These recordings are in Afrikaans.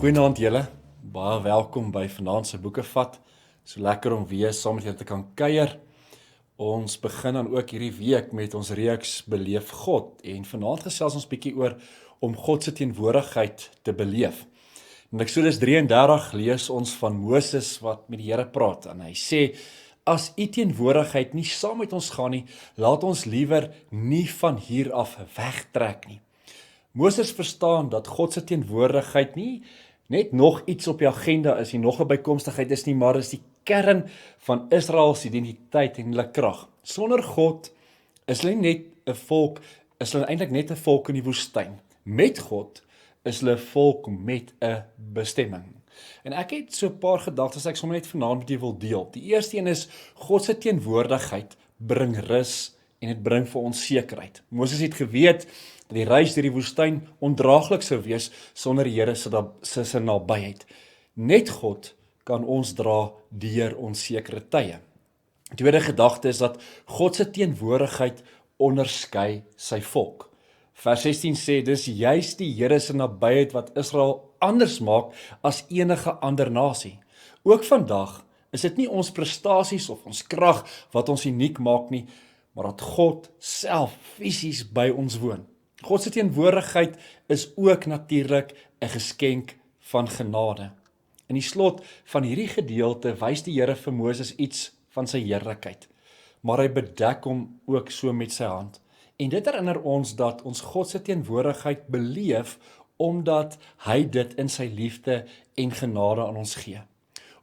Goeienaand julle, baie welkom by vanaand se Boekevat. So lekker om weer saam met julle te kan kuier. Ons begin dan ook hierdie week met ons reeks Beleef God en vanaand gesels ons bietjie oor om God se teenwoordigheid te beleef. In Eksodus 33 lees ons van Moses wat met die Here praat en hy sê, as u teenwoordigheid nie saam met ons gaan nie, laat ons liewer nie van hier af wegtrek nie. Moses verstaan dat God se teenwoordigheid nie net nog iets op die agenda is, nie nog 'n bykomstigheid is nie, maar is die kern van Israel se identiteit en hulle krag. Sonder God is hulle net 'n volk, is hulle eintlik net 'n volk in die woestyn. Met God is hulle 'n volk met 'n bestemming. En ek het so 'n paar gedagtes ek sommer net vanaand met julle wil deel. Die eerste een is God se teenwoordigheid bring rus en dit bring vir ons sekerheid. Moses het geweet dat die reis deur die woestyn ondraaglik sou wees sonder die Here se nabyheid. Net God kan ons dra deur onsekere tye. Die tweede gedagte is dat God se teenwoordigheid onderskei sy volk. Vers 16 sê, dis juis die Here se nabyheid wat Israel anders maak as enige ander nasie. Ook vandag is dit nie ons prestasies of ons krag wat ons uniek maak nie, maar dat God self fisies by ons woon. God se teenwoordigheid is ook natuurlik 'n geskenk van genade. In die slot van hierdie gedeelte wys die Here vir Moses iets van sy heerlikheid, maar hy bedek hom ook so met sy hand. En dit herinner ons dat ons God se teenwoordigheid beleef omdat hy dit in sy liefde en genade aan ons gee.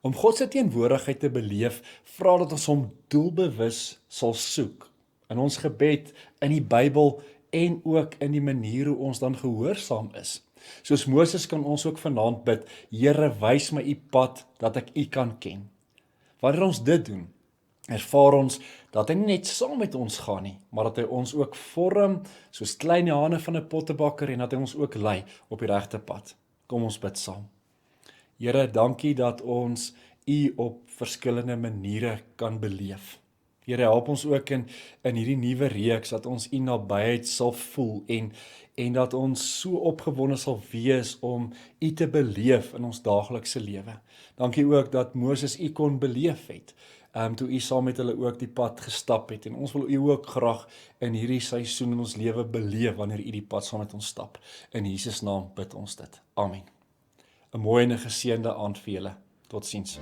Om God se teenwoordigheid te beleef, vra dat ons hom doelbewus sal soek. In ons gebed, in die Bybel en ook in die manier hoe ons dan gehoorsaam is. Soos Moses kan ons ook vanaand bid, Here, wys my u pad dat ek u kan ken. Wanneer ons dit doen, ervaar ons dat hy nie net saam met ons gaan nie, maar dat hy ons ook vorm soos klein hane van 'n pottebakker en dat hy ons ook lei op die regte pad. Kom ons bid saam. Here, dankie dat ons u op verskillende maniere kan beleef. Here, help ons ook in hierdie nuwe reeks dat ons u nabyheid sal voel en dat ons so opgewonde sal wees om u te beleef in ons daaglikse lewe. Dankie ook dat Moses u kon beleef het, toe u saam met hulle ook die pad gestap het en ons wil u ook graag in hierdie seisoen in ons lewe beleef wanneer u die pad saam met ons stap. In Jesus naam bid ons dit. Amen. 'n Mooi en 'n geseënde aand vir julle. Totsiens.